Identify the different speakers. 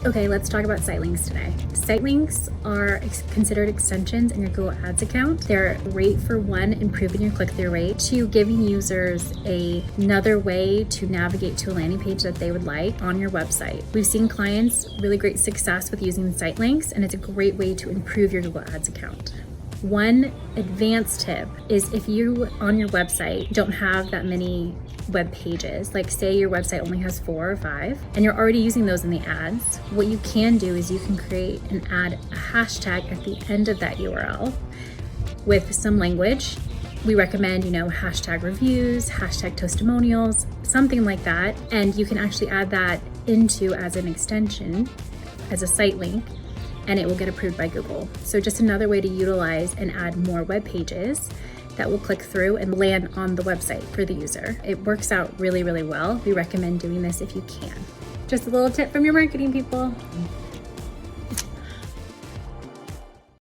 Speaker 1: Okay, let's talk about Sitelinks today. Sitelinks are considered extensions in your Google Ads account. They're great for one, improving your click-through rate, two, giving users another way to navigate to a landing page that they would like on your website. We've seen clients really great success with using Sitelinks, and it's a great way to improve your Google Ads account. One advanced tip is if you on your website don't have that many web pages, like say your website only has 4 or 5 and you're already using those in the ads, what you can do is you can create and add a hashtag at the end of that URL with some language. We recommend, hashtag reviews, hashtag testimonials, something like that. And you can actually add that into as an extension, as a site link, and it will get approved by Google. So just another way to utilize and add more web pages that will click through and land on the website for the user. It works out really, really well. We recommend doing this if you can. Just a little tip from your marketing people.